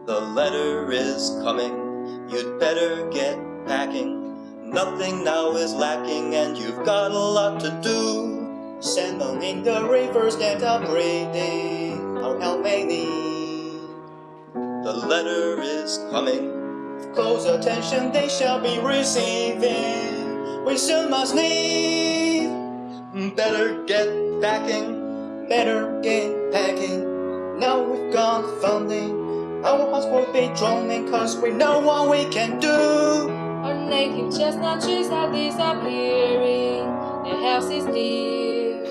The letter is coming, you'd better get packing. Nothing now is lacking and you've got a lot to do. Salmon in the rivers that are breeding, oh how many? The letter is coming, with close attention they shall be receiving. We soon must leave, better get packing, better get packing. Now we've got funding, our hearts will be drumming, cause we know what we can do. Our native chestnut trees are disappearing, their house is dear.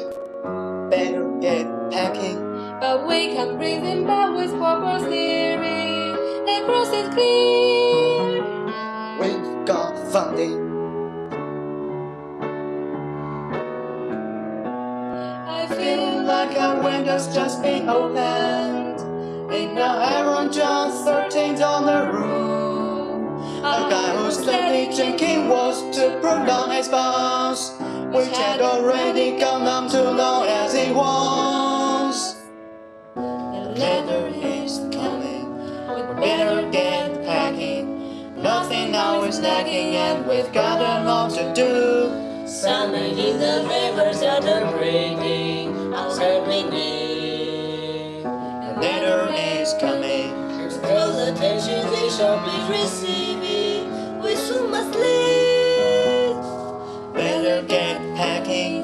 Better get packing, but we can bring them back with proper steering. The coast is clear. we've got funding. I Feel like our window's just been opened. Ain't now Aaron John 13's on the room. A guy who's clearly drinking was to prolong his boss, which had already gone on too long as it was. the Letter is coming, we better get packing. Nothing now is lacking and we've got a lot to do. Salmon in the rivers that are breeding, I'll certainly need. The letter is coming, With close attention they shall be receiving. We soon must leave. better get packing.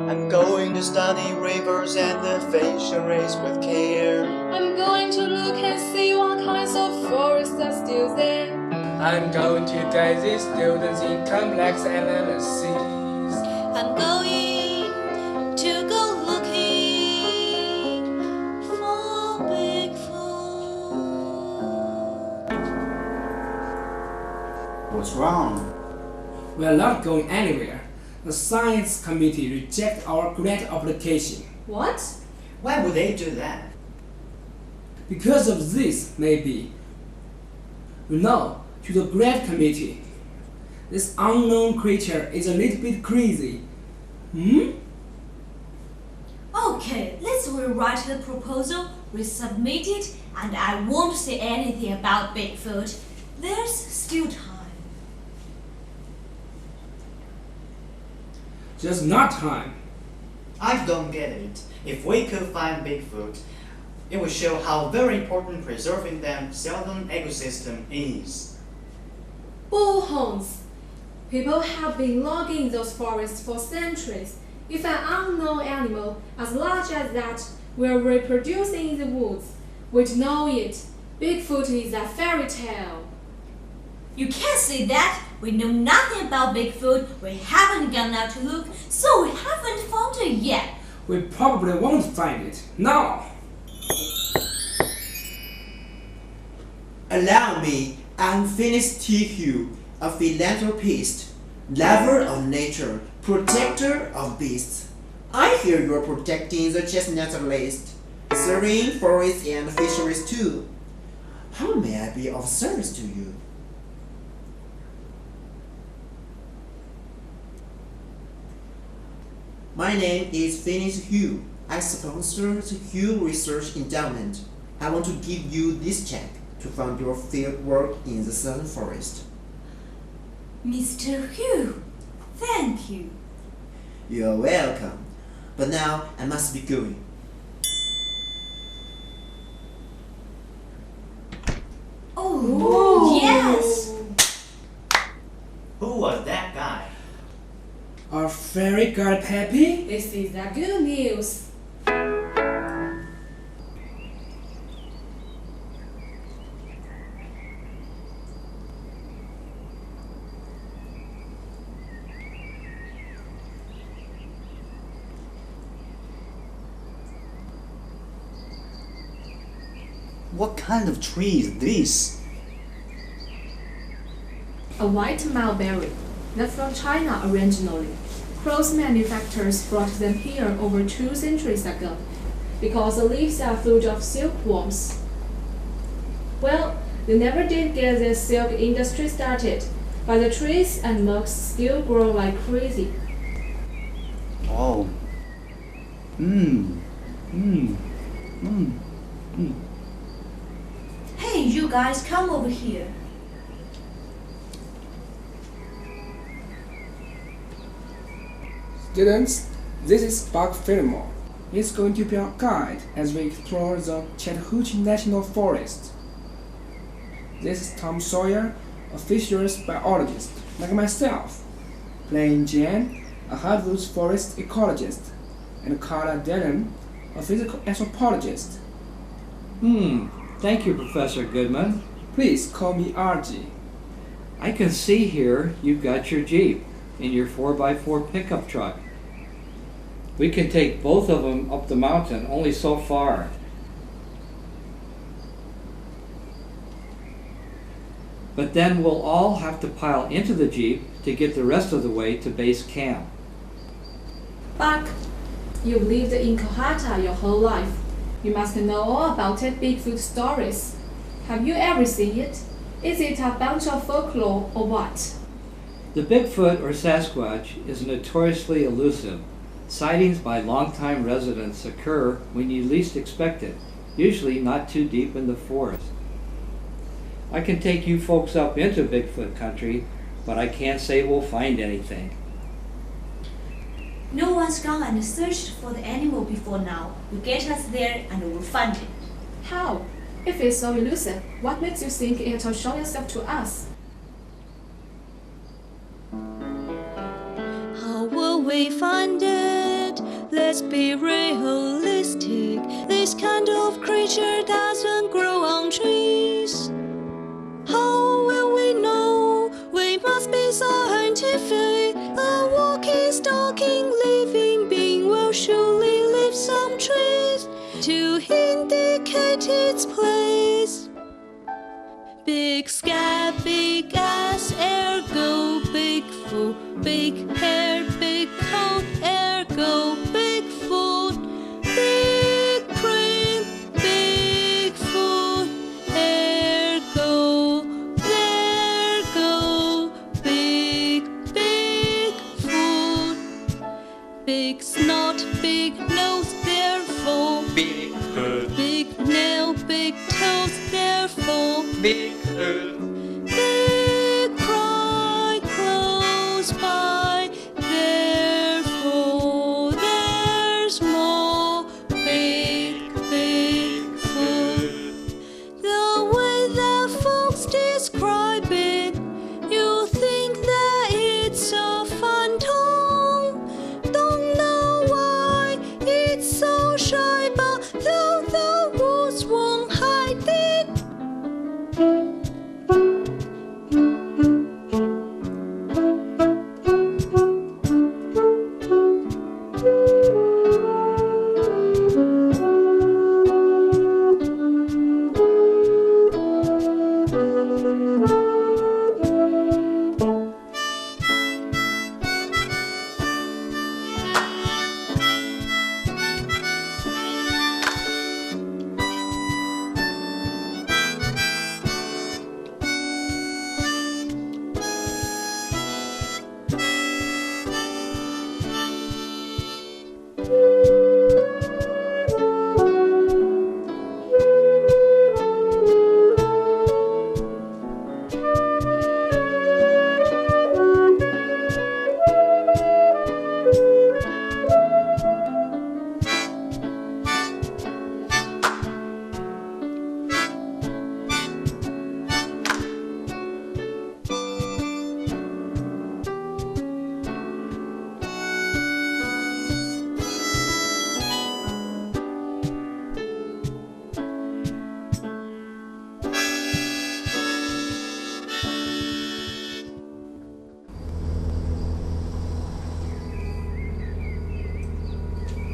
I'm going to study rivers and the fisheries with care. I'm going to look and see what kinds of forests are still there. I'm going to guide these students in complex analyses. I'm going to go looking for Bigfoot. What's wrong? We are not going anywhere. The science committee rejected our grant application. What? Why would they do that? Because of this, maybe. You know, to the grant committee, this unknown creature is a little bit crazy. Okay, let's rewrite the proposal, resubmit it, and I won't say anything about Bigfoot. There's still time. Just not time. I don't get it. If we could find Bigfoot, it would show how very important preserving them southern ecosystem is. Bullhorns. People have been logging those forests for centuries. If an unknown animal as large as that were reproducing in the woods, we'd know it. Bigfoot is a fairy tale. You can't say that. We know nothing about Bigfoot. We haven't gone out to look, so we haven't found it yet. We probably won't find it. Now! Allow me, I'm Phineas T. Hugh, a philanthropist, lover of nature, protector of beasts. I hear you're protecting the chestnut list, serving forests and fisheries too. How may I be of service to you? My name is Phineas Hugh. I sponsor the Hugh Research Endowment. I want to give you this check to fund your field work in the southern forest. Mr. Hugh, thank you. You're welcome. But now I must be going. Oh, yes! Who was that guy? Our fairy godpappy? This is the good news. What kind of tree is this? A white mulberry. They're from China originally. Clothes manufacturers brought them here over 2 centuries ago because the leaves are full of silkworms. Well, they never did get the silk industry started, but the trees and mugs still grow like crazy. Oh. Hey, you guys, come over here. Students, this is Buck Fillmore. He's going to be our guide as we explore the Chattahoochee National Forest. This is Tom Sawyer, a fisheries biologist like myself, Blaine Jan, a hardwoods forest ecologist, and Carla Dillon, a physical anthropologist. Thank you, Professor Goodman. Please call me RG. I can see here you've got your Jeep in your 4x4 pickup truck. We can take both of them up the mountain only so far. But then we'll all have to pile into the Jeep to get the rest of the way to base camp. Buck, you've lived in Kohata your whole life. You must know all about it Bigfoot stories. Have you ever seen it? Is it a bunch of folklore or what? The Bigfoot or Sasquatch is notoriously elusive. Sightings by longtime residents occur when you least expect it, usually not too deep in the forest. I can take you folks up into Bigfoot country, but I can't say we'll find anything. No one's gone and searched for the animal before now. You get us there and we'll find it. How? If it's so elusive, what makes you think it'll show itself to us? How will we find it? Let's be realistic. This kind of creature doesn't grow on trees. How will we know? We must be scientific. A walking, stalking, living being will surely leave some trees to indicate its place. Big sky, big ass, ergo Bigfoot. Big hair, big coat, ergo Bigfoot. Big print, Bigfoot, ergo, there go big Bigfoot. Big snot, big nose, therefore Bigfoot, big nail, big toes, therefore Bigfoot, big cry close by, therefore there's more big Bigfoot. The way that folks describe it, you think that it's a phantom. Don't know why it's so shy, but though the woods won't hide it.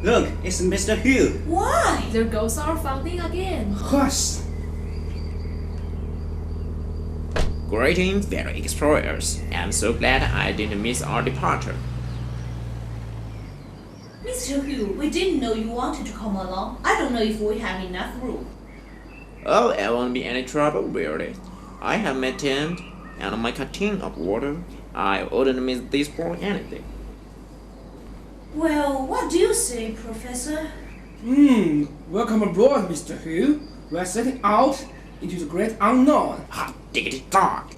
Look, it's Mr. Hugh. Why? There goes our funding again. Hush! Greetings, fellow explorers. I'm so glad I didn't miss our departure. Mr. Hugh, we didn't know you wanted to come along. I don't know if we have enough room. Oh, it won't be any trouble, really. I have my tent and my canteen of water. I wouldn't miss this for anything. Well, what do you say, Professor? Welcome aboard, Mr. Hu. We are setting out into the great unknown. Hot diggity dog.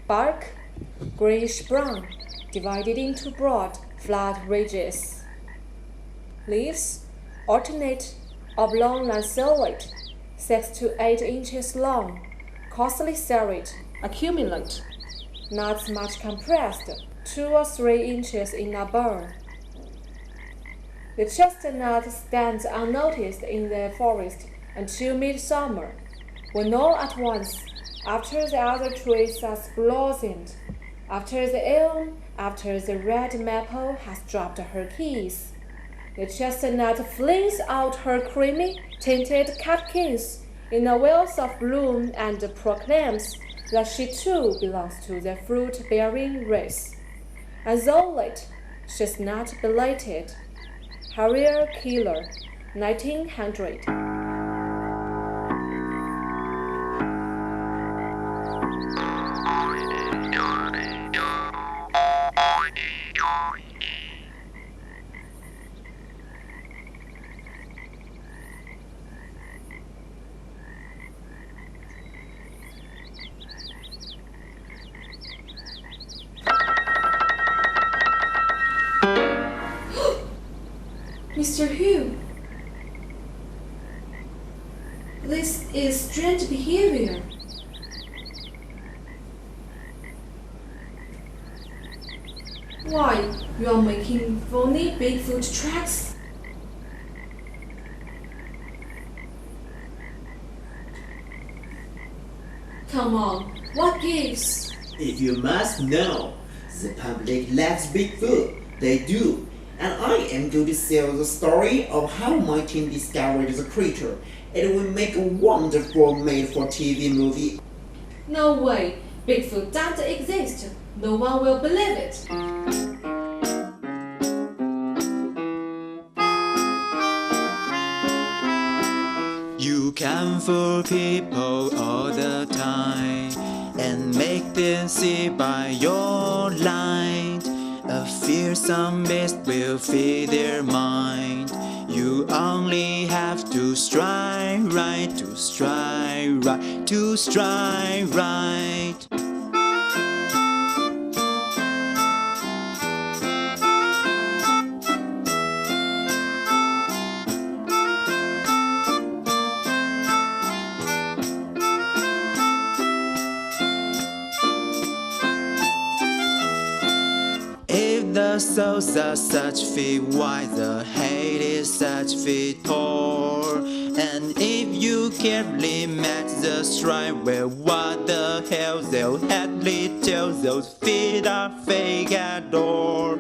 Bark, grayish-brown, divided into broad, flat ridges. Leaves, alternate, oblong lanceolate, 6 to 8 inches long, coarsely serrate, acuminate. Nuts much compressed, 2 or 3 inches in a burr. The chestnut stands unnoticed in the forest until midsummer, when all at once, after the other trees are blossomed, after the elm, after the red maple has dropped her keys, the chestnut flings out her creamy, tinted catkins in a wealth of bloom and proclaims that she too belongs to the fruit-bearing race. And though late, she's not belated. Harrier Killer, 1900. Mr. Hugh, this is strange behavior. Why, you are making phony Bigfoot tracks? Come on, what gives? If you must know, the public loves Bigfoot. They do. And I am going to tell the story of how my team discovered the creature. It will make a wonderful made-for-TV movie. No way, Bigfoot doesn't exist. No one will believe it. You can fool people all the time and make them see by your light. A fearsome beast will feed their mind. You only have to strike right, to strike right, to strike right. If the souls are such feet wide, the hate is such feet tall. And if you carefully match the stripe, well, what the hell they'll hardly tell those feet are fake at all.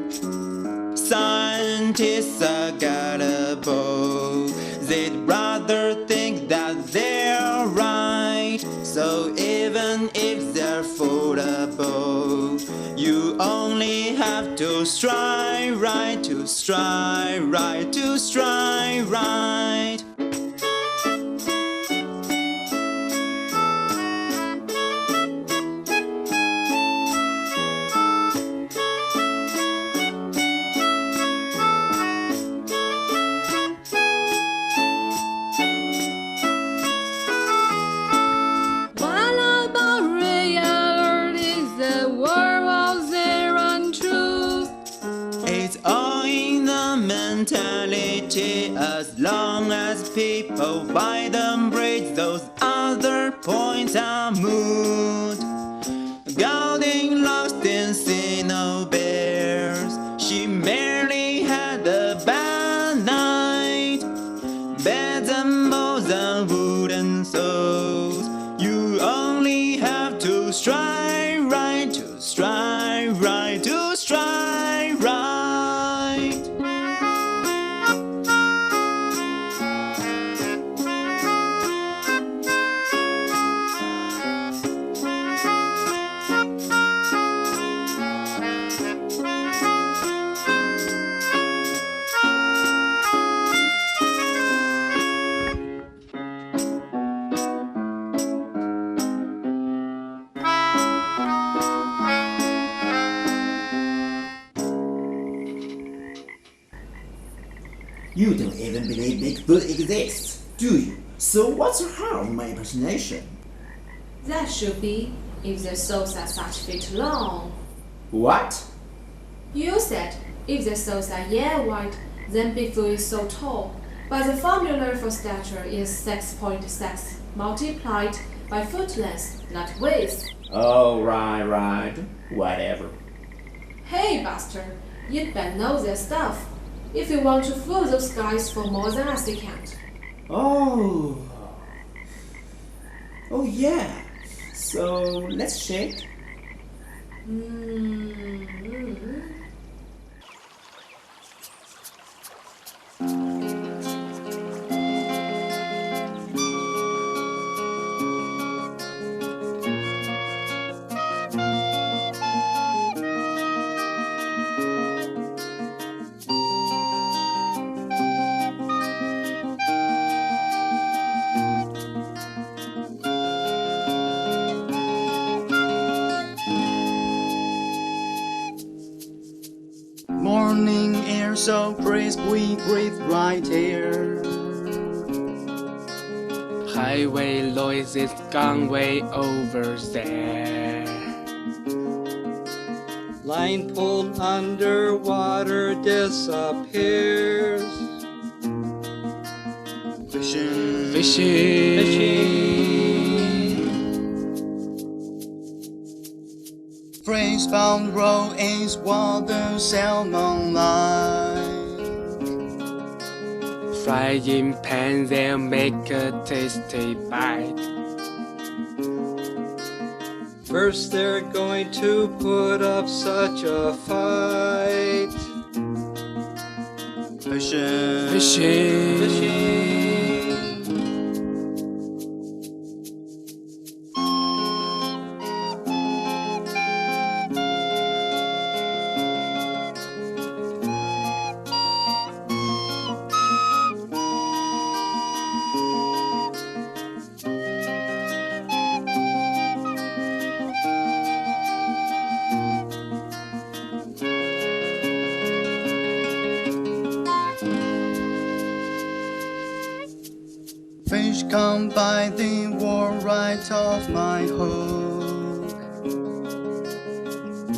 Scientists are gullible, they'd rather think that they're right. So even if they're foolable, you only have to strike right, to strike right, to strike right. Mentality, as long as people buy them bridge, those other points are moot. Getting lost in snow bears, she merely had a bad night. Beds and balls and wooden souls, you only have to strike right, to strike right, to strike right. You don't even believe Bigfoot exists, do you? So what's the harm in my impersonation? That should be if the souls are such feet long. What? You said if the souls are wide, then Bigfoot is so tall. But the formula for stature is 6.6 multiplied by foot length, not width. Oh, right. Whatever. Hey, Buster, you'd better know their stuff if you want to fool those guys for more than a second. Oh yeah. So let's shake. Morning air so crisp, we breathe right here. Highway noises gangway over there. Line pulled underwater disappears. Fishing. Friends found row is water salmon line. Frying pan, they'll make a tasty bite. First they're going to put up such a fight. Fishing. Fish come by the wall right off my hook.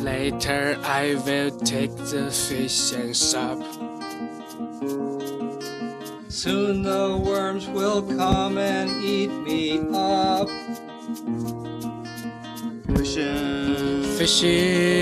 Later I will take the fish and sup. Soon the worms will come and eat me up. Fishing.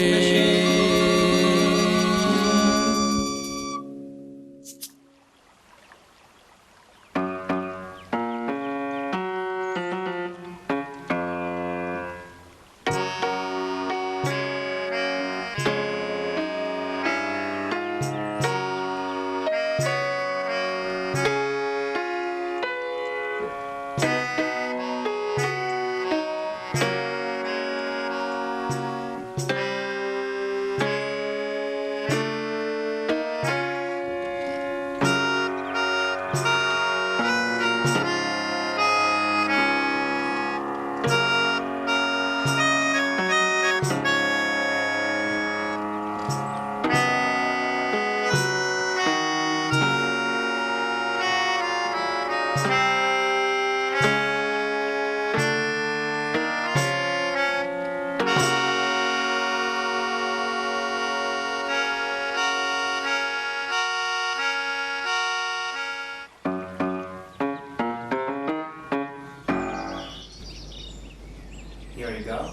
Here you go.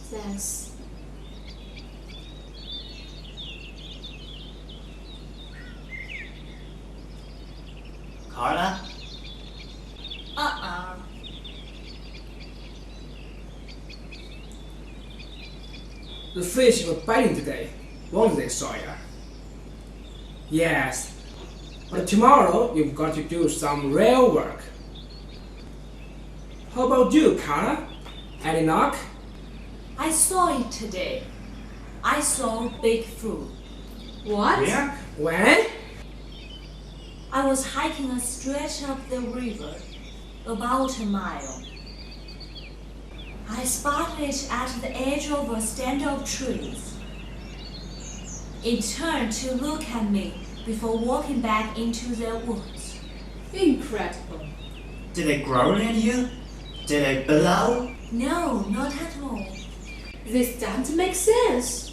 Thanks. Carla? The fish were biting today, won't they, Sawyer? Yes, but tomorrow you've got to do some real work. How about you, Carla? Any luck? I saw it today. I saw Bigfoot. What? Yeah? When? I was hiking a stretch up the river, about a mile. I spotted it at the edge of a stand of trees. It turned to look at me before walking back into the woods. Incredible. Did it growl at you? Did it bellow? No, not at all. This doesn't make sense.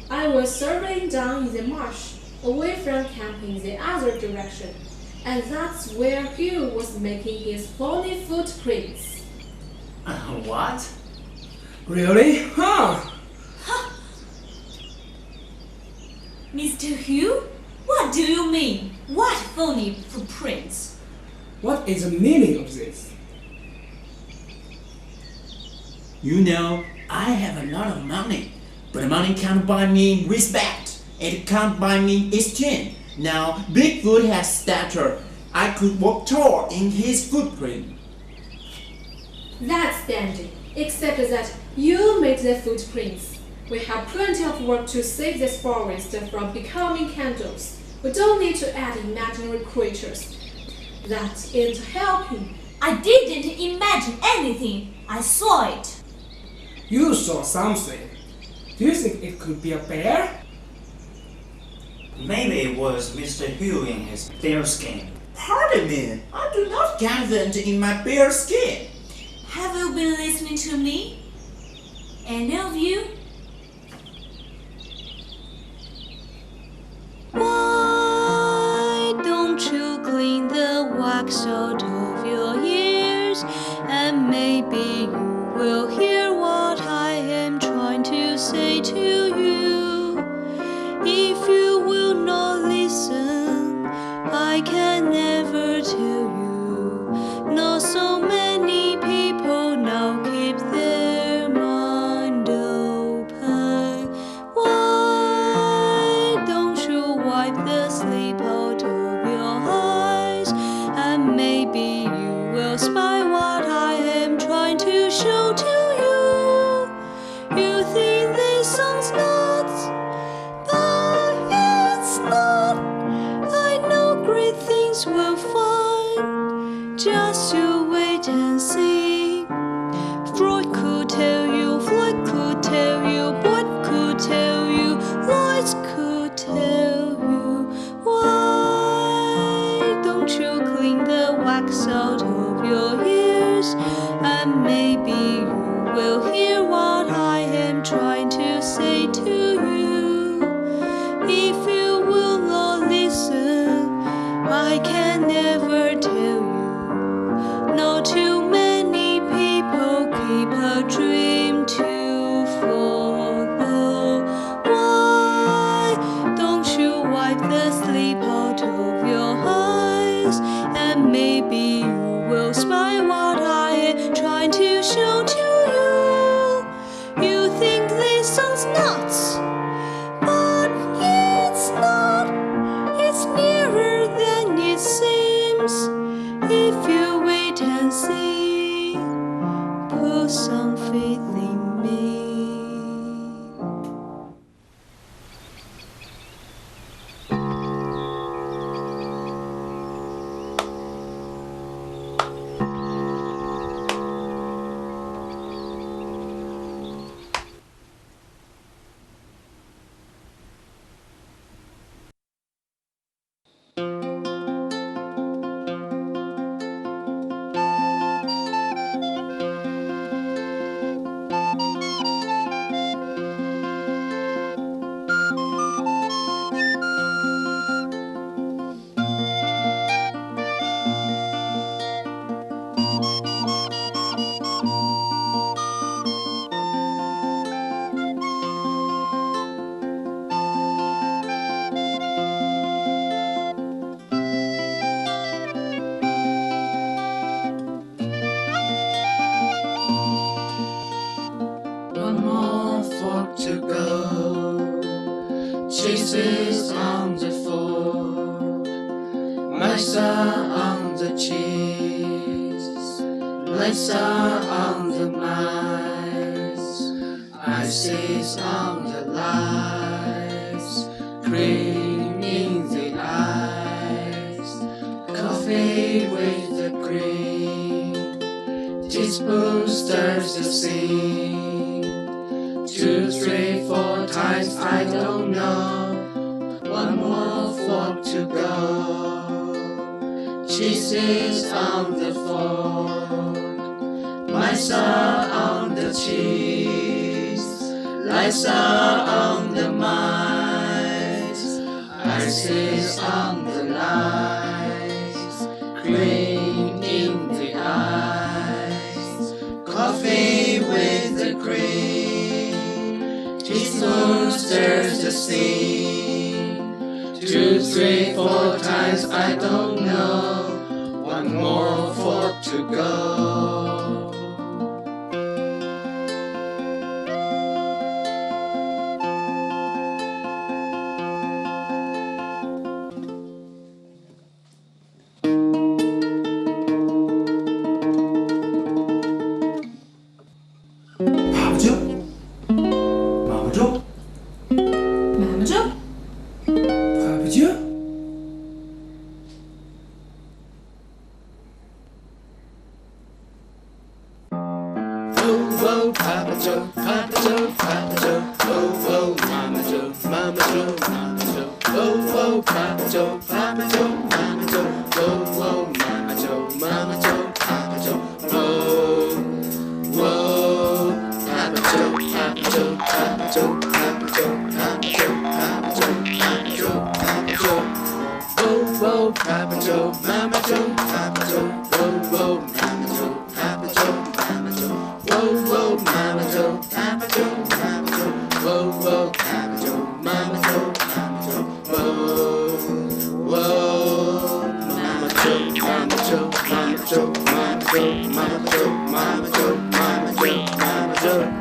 I was surveying down in the marsh, away from camping in the other direction, and that's where Hugh was making his phony footprints. What? Really? Huh? Mr. Hugh? What do you mean? What phony footprints? What is the meaning of this? You know, I have a lot of money, but money can't buy me respect. It can't buy me esteem. Now, Bigfoot has stature. I could walk tall in his footprint. That's dandy, except that you made the footprints. We have plenty of work to save this forest from becoming candles. We don't need to add imaginary creatures. That isn't helping. I didn't imagine anything. I saw it. You saw something. Do you think it could be a bear? Maybe it was Mr. Hugh in his bear skin. Pardon me, I do not gather in my bare skin. Have you been listening to me? Any of you? Why don't you clean the wax out of say to you. If you will not listen, I can never tell you. Not so many people now keep their mind open. Why don't you wipe the sleep out of your eyes? And maybe you will spy what I am trying to show to you. You think this sounds nuts, but it's not. I know great things will find. Just you wait and see. Freud could tell you, Floyd could tell you, Boyd could tell you, Lloyd could tell you. Why don't you clean the wax out of your ears? And maybe you will hear what I am trying to say to you. If you will not listen, I can never tell you. Not too many people keep a dream to follow. Why don't you wipe the sleep out of your eyes? And maybe you will spy what I am trying to show to you. You think this sounds nuts, but it's not. It's nearer than it seems. If you wait and see, put some faith in me. One more fork to go. Cheeses on the fork, mice are on the cheese, lights are on the mice, ices on the lights, cream in the eyes, coffee with the cream, teaspoon stirs the scene. 2, 3, 4 times, I don't know. One more fork to go. Cheeses on the fork, mice are on the cheese, lights are on the mice, ices on the lights, cream in the eyes, coffee with the cream. Teaspoon stirs the scene. 2, 3, 4 times, I don't know. One more fork to go. oh, Papa Joe, Papa Joe, Papa Joe, oh, oh, Mama Joe, Mama Joe, Mama Joe, oh, oh, Papa Joe, Papa Joe, Mama Joe, oh, oh, Mama Joe, Mama Joe, Papa Joe, whoa, whoa, Papa Joe, Papa Joe, Papa Joe, Papa Joe, Papa Joe, Papa Joe, Papa Joe, Papa Joe, whoa, whoa, Papa Joe, Mama Joe, Papa Joe, whoa, whoa, Mama Joe, Papa Joe, Mama Joe, whoa, whoa, Mama Joe, Papa Joe, Mama Joe. whoa, Mama Joe, Mama Joe, Mama Joe, whoa, whoa, Mama Joe, Mama Joe, Mama Joe, Mama Joe, Mama Joe, Mama Joe, Mama Joe, Mama Joe.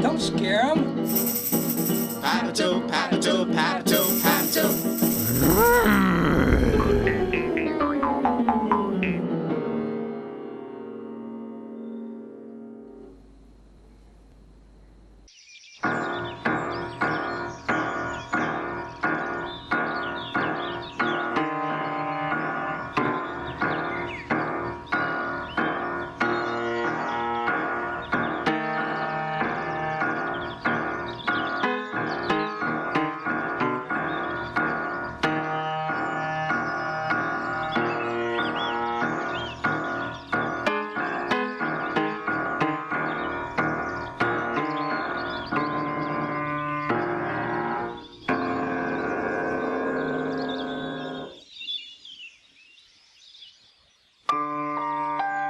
Don't scare him. Papa Joe, Papa Joe, Papa Joe, Papa Joe.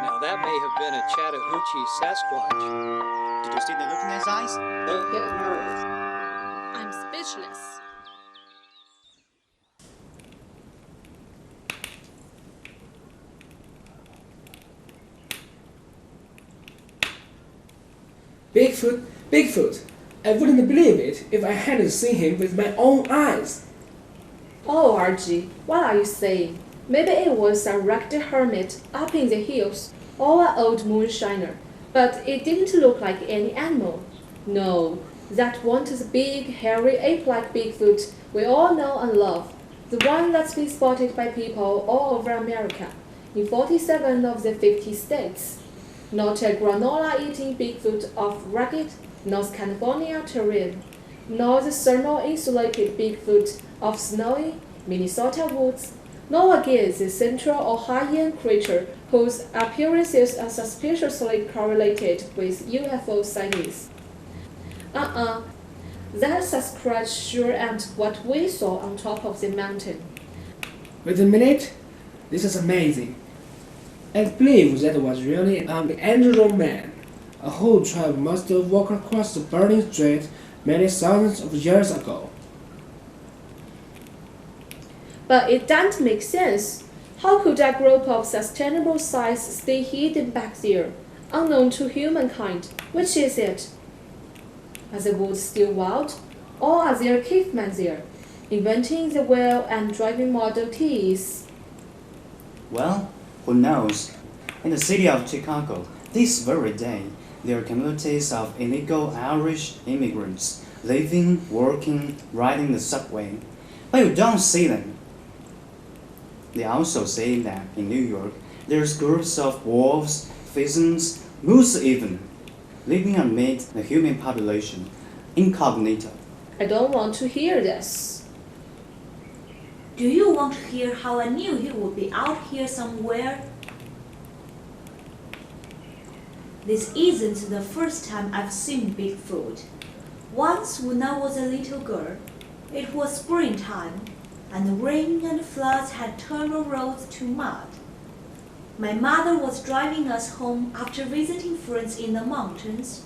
Now that may have been a Chattahoochee Sasquatch. Did you see the look in his eyes? Don't get nervous. I'm speechless. Bigfoot, Bigfoot! I wouldn't believe it if I hadn't seen him with my own eyes. Oh, RG, what are you saying? Maybe it was a ragged hermit up in the hills, or an old moonshiner, but it didn't look like any animal. No, that wasn't the big, hairy, ape-like Bigfoot we all know and love, the one that's been spotted by people all over America, in 47 of the 50 states. Not a granola-eating Bigfoot of rugged North California terrain, nor the thermal-insulated Bigfoot of snowy Minnesota woods, nor again the Central Ohioan creature whose appearances are suspiciously correlated with UFO sightings. That Sasquatch sure ain't what we saw on top of the mountain. Wait a minute, this is amazing. I believe that was really an unusual man. A whole tribe must have walked across the burning strait many thousands of years ago. But it doesn't make sense. How could a group of sustainable size stay hidden back there, unknown to humankind? Which is it? Are the woods still wild? Or are there cavemen there, inventing the wheel and driving Model Ts? Well, who knows? In the city of Chicago, this very day, there are communities of illegal Irish immigrants living, working, riding the subway. But you don't see them. They also say that in New York, there's groups of wolves, pheasants, moose even, living amid the human population, incognito. I don't want to hear this. Do you want to hear how I knew he would be out here somewhere? This isn't the first time I've seen Bigfoot. Once when I was a little girl, it was springtime, and the rain and floods had turned our roads to mud. My mother was driving us home after visiting friends in the mountains.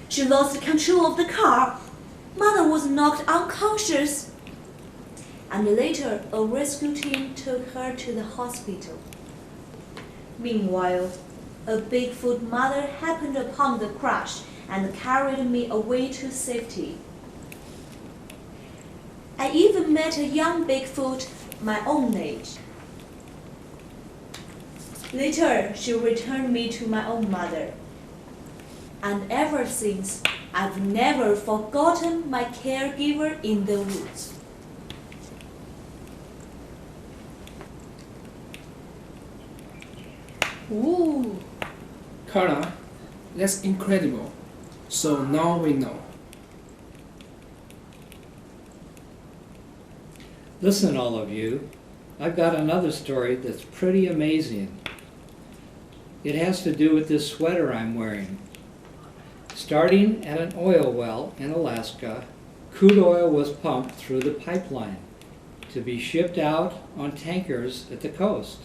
She lost control of the car. Mother was knocked unconscious, and later a rescue team took her to the hospital. Meanwhile, a Bigfoot mother happened upon the crash and carried me away to safety. I even met a young Bigfoot my own age. Later, she returned me to my own mother. And ever since, I've never forgotten my caregiver in the woods. Ooh. Carla, that's incredible. So now we know. Listen, all of you, I've got another story that's pretty amazing. It has to do with this sweater I'm wearing. Starting at an oil well in Alaska, crude oil was pumped through the pipeline to be shipped out on tankers at the coast.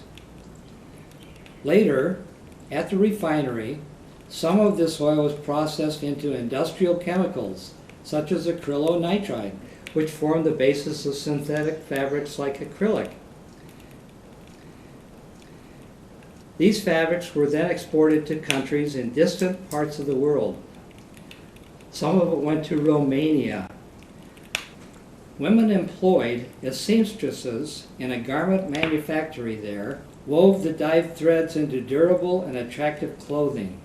Later, at the refinery, some of this oil was processed into industrial chemicals, such as acrylonitrile, which form the basis of synthetic fabrics like acrylic. These fabrics were then exported to countries in distant parts of the world. Some of it went to Romania. Women employed as seamstresses in a garment manufactory there wove the dyed threads into durable and attractive clothing.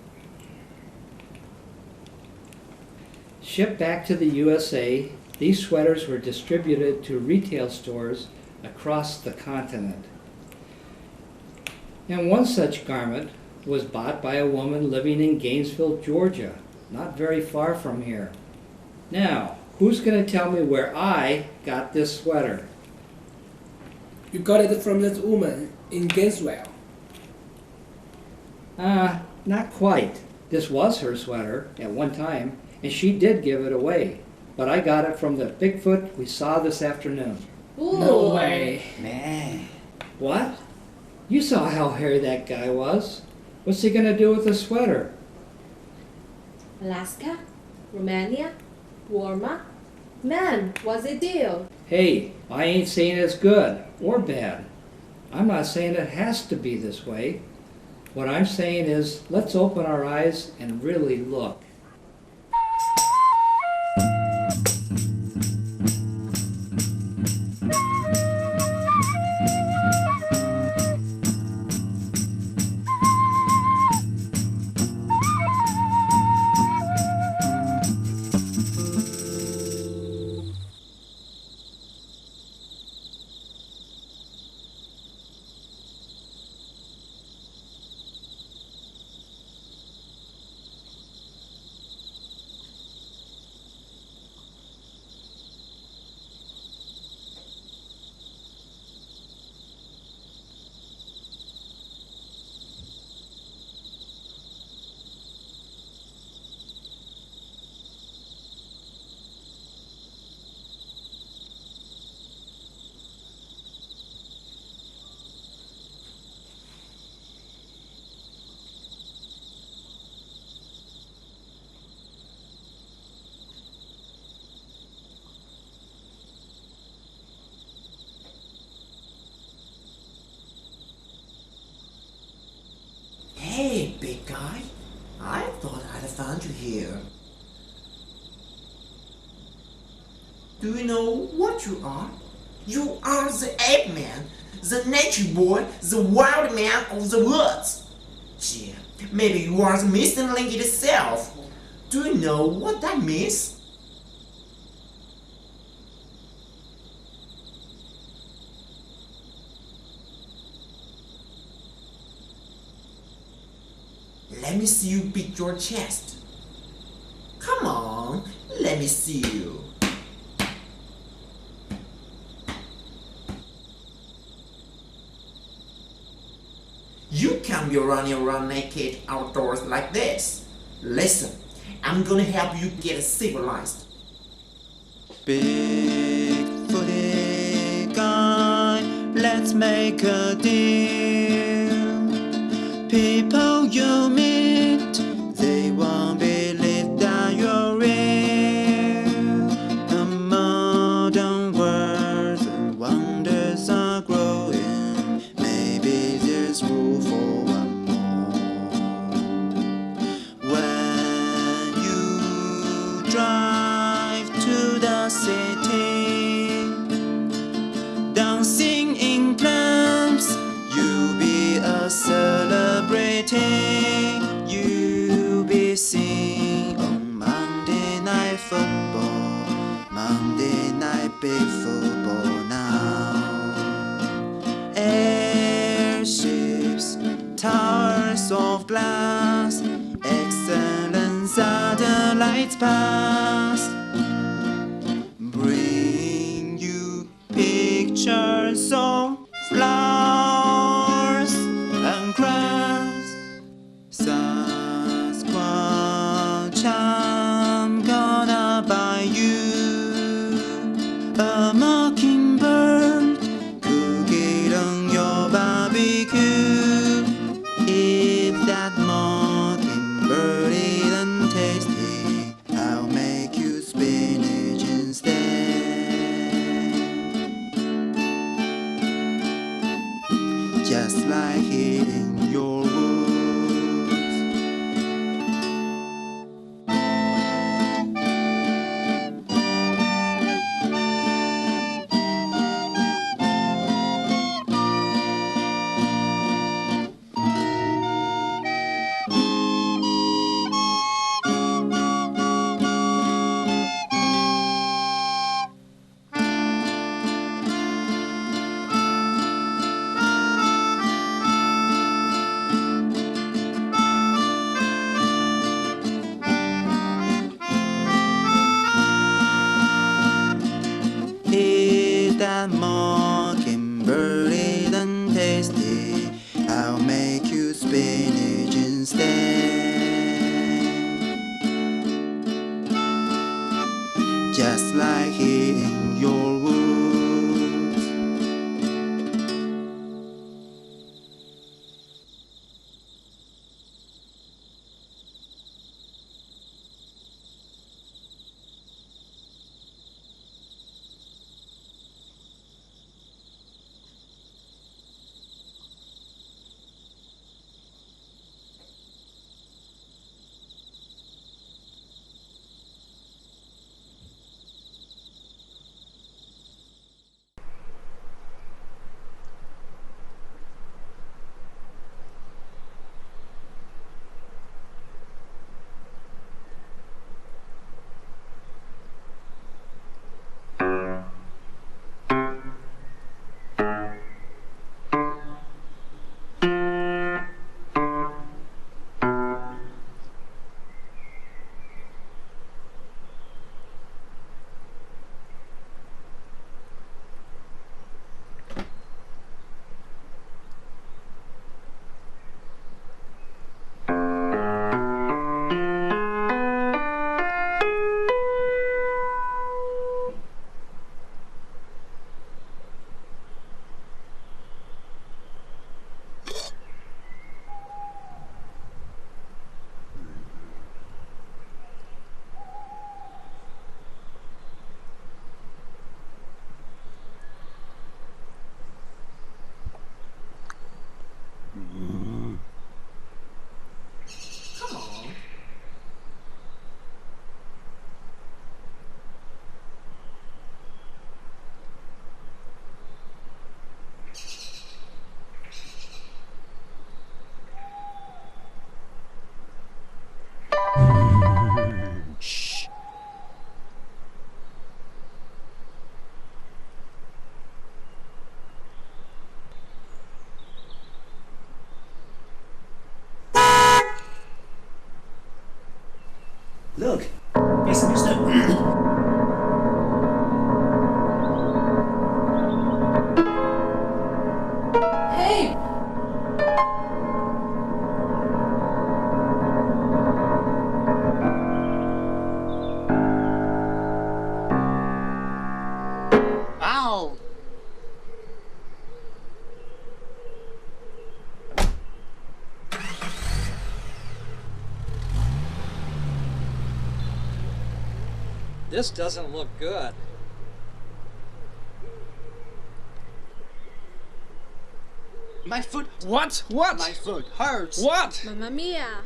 Shipped back to the USA, these sweaters were distributed to retail stores across the continent. And one such garment was bought by a woman living in Gainesville, Georgia, not very far from here. Now, who's going to tell me where I got this sweater? You got it from that woman in Gainesville. Not quite. This was her sweater at one time, and she did give it away. But I got it from the Bigfoot we saw this afternoon. Ooh. No way. Man. What? You saw how hairy that guy was. What's he going to do with the sweater? Alaska? Romania? Warma? Man, what's the deal? Hey, I ain't saying it's good or bad. I'm not saying it has to be this way. What I'm saying is, let's open our eyes and really look. Hey, big guy. I thought I'd found you here. Do you know what you are? You are the ape man, the nature boy, the wild man of the woods. Gee, maybe you are the missing link itself. Do you know what that means? Let me see you beat your chest. Come on, let me see you. You can't be running around naked outdoors like this. Listen, I'm gonna help you get civilized. Bigfooty guy, let's make a deal. People you meet, they won't believe that you're real. The modern world, the wonders are growing. Maybe there's room for one more. When you drive to the city, dancing in clubs, you'll be a celeb. of glass. Excellent satellites pass. Bring you pictures of flowers and grass. Sasquatch, I'm gonna buy you a mockingbird, cook it on your barbecue. If that mockingbird isn't tasty, I'll make you spinach instead. Just like it in your woods. If that mockingbird isn't tasty, I'll make you spinach instead. Just like it in your woods. Look, it's Mr. Hey! Ow! This doesn't look good. My foot. What? What? My foot hurts. What? Mamma mia!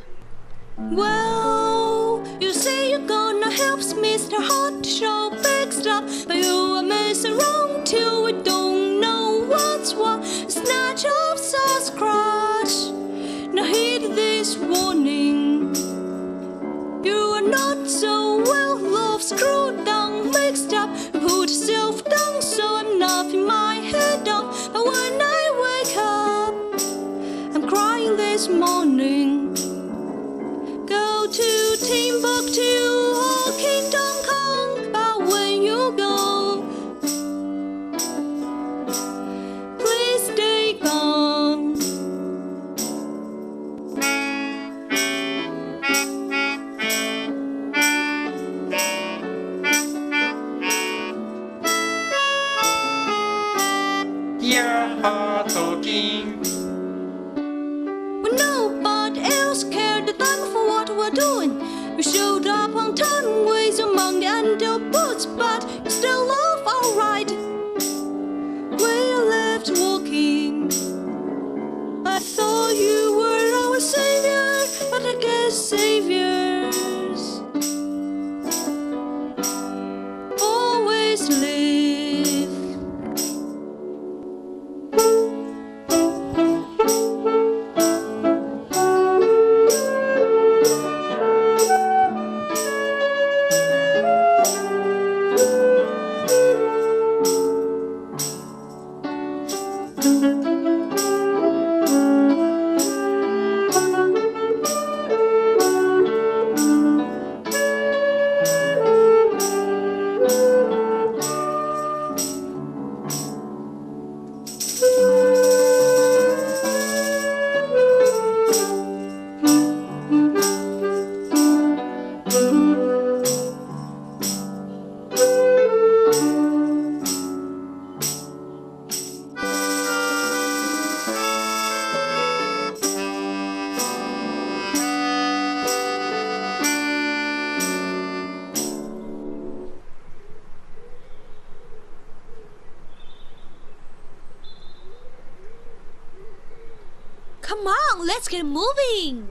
Well, you say you're gonna help Mr. Hot to show big stuff, but you are messing around till we don't know what's what. Snatch of Sasquatch. Now heed this warning. You are not so well off, screwed down, mixed up. Put yourself down, so I'm knocking my head off. But when I wake up, I'm crying this morning. talking. When nobody else cared a damn for what we're doing, we showed up on time ways among the underwoods, but you still love our ride. We left walking. I thought you were our savior, but I guess saviors always live. Come on, let's get moving.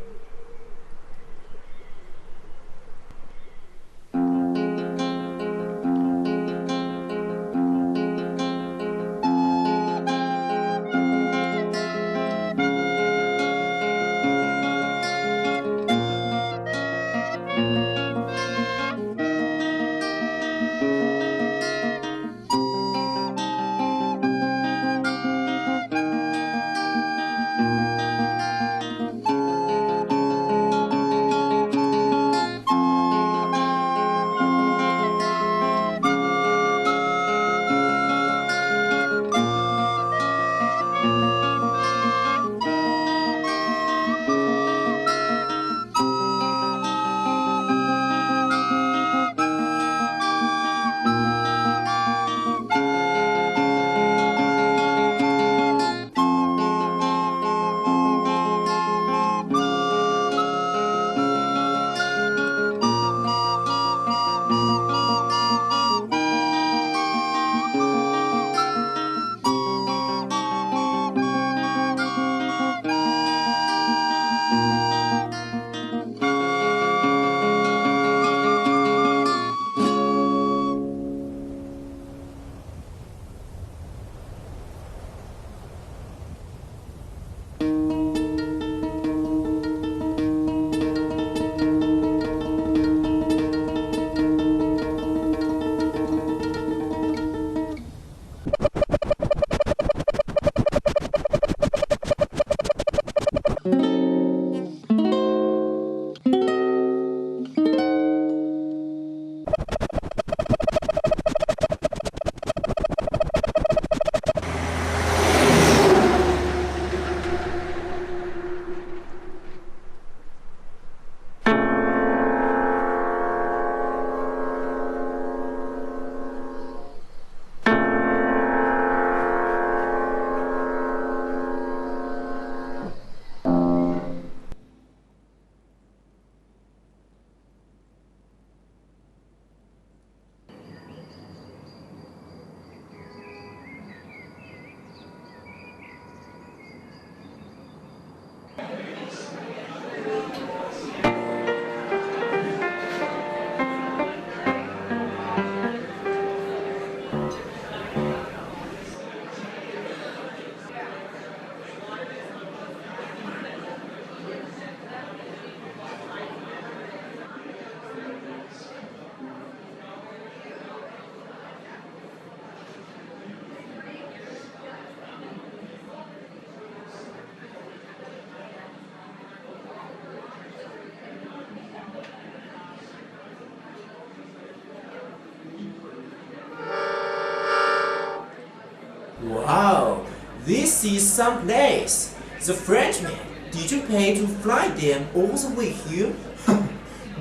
Wow, this is some place. The Frenchman, did you pay to fly them all the way here?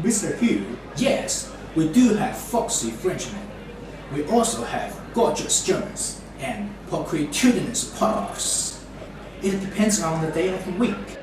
Mr. Hugh, yes, we do have foxy Frenchmen. We also have gorgeous Germans and pulchritudinous Poles. It depends on the day of the week.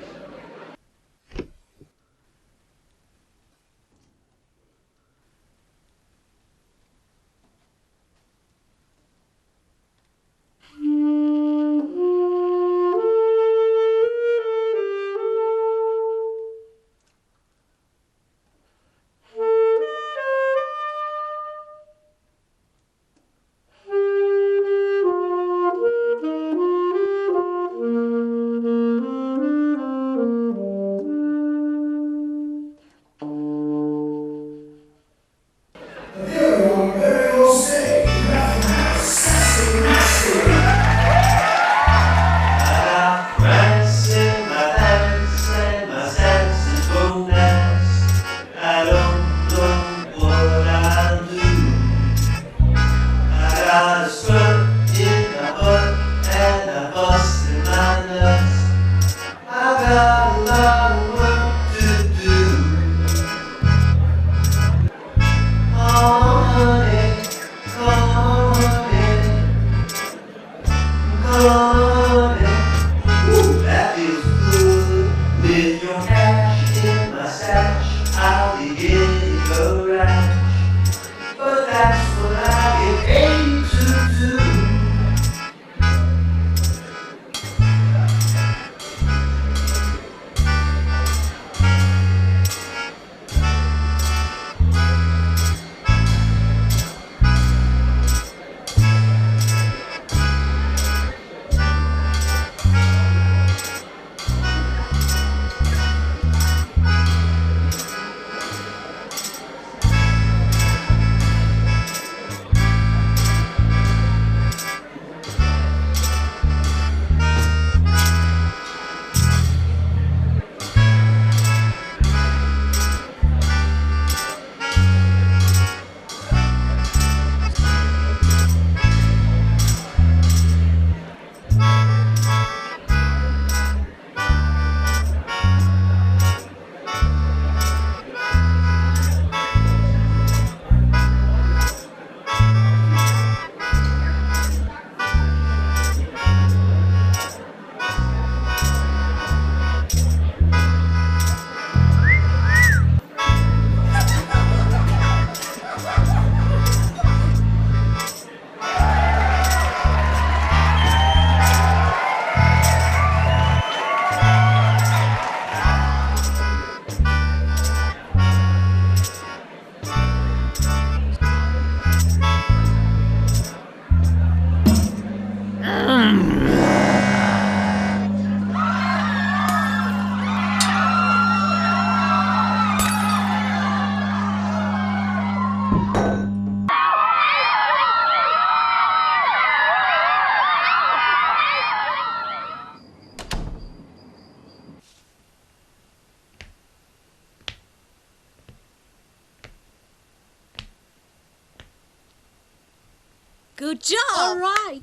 Good job! All right.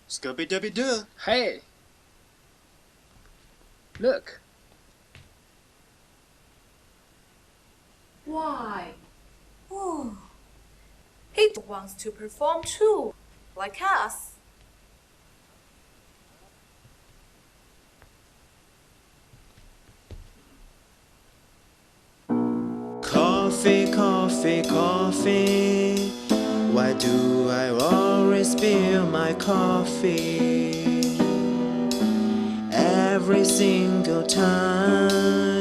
Scooby-Dooby-Doo. Hey! Look! Why? Oh, he wants to perform too, like us. Coffee, coffee, coffee. Why do I always spill my coffee? Every single time.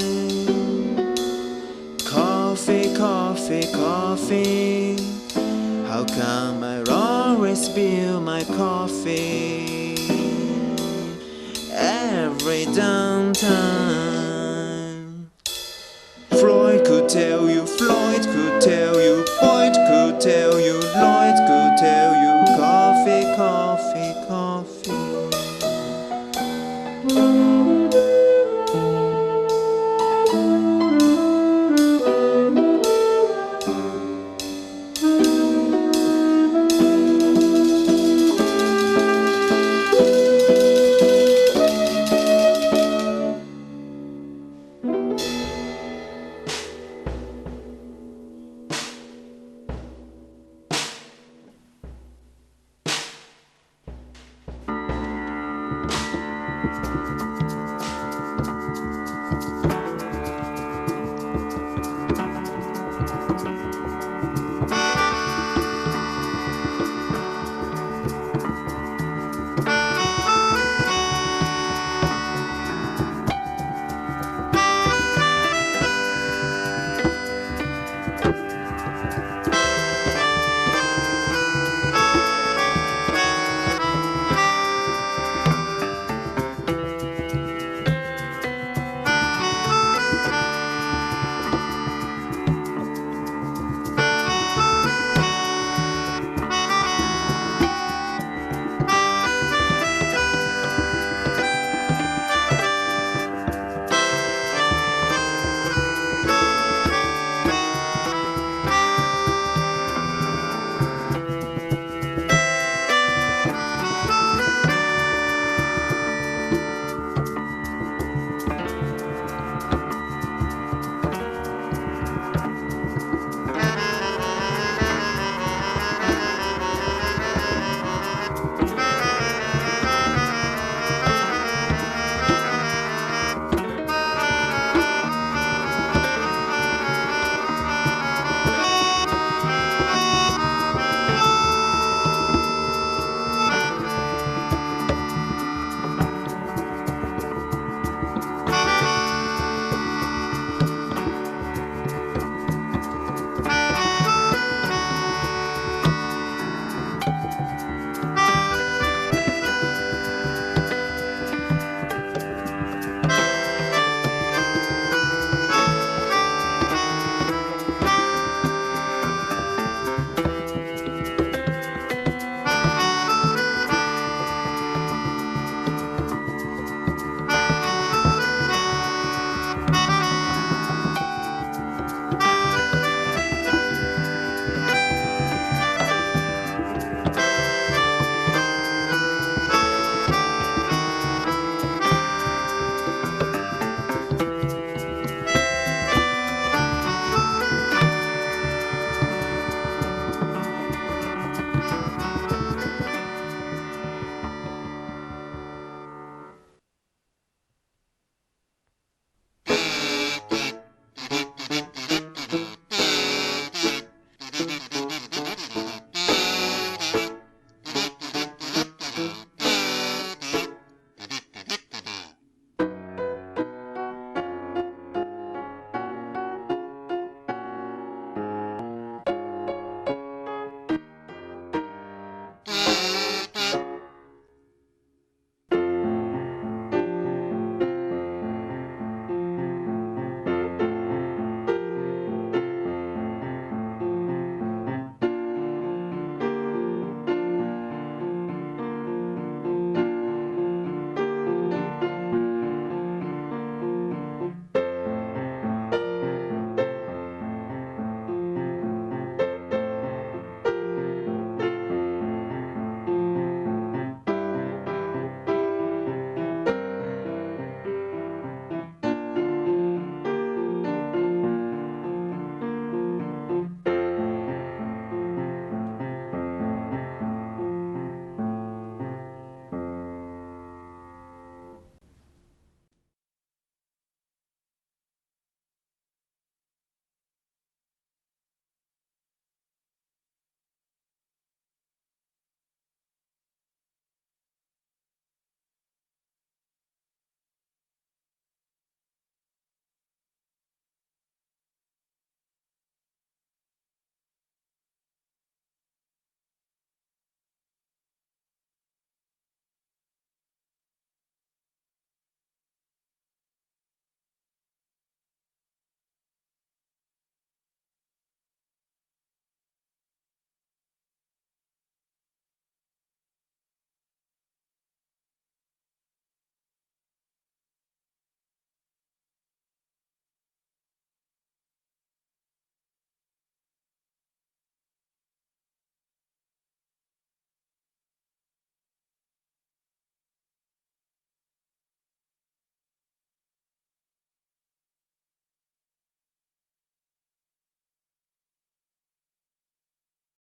Coffee, coffee, coffee. How come I always spill my coffee? Every damn time. Floyd could tell you, Floyd could tell you, Boyd could tell you, Lloyd could tell you, coffee, coffee, coffee.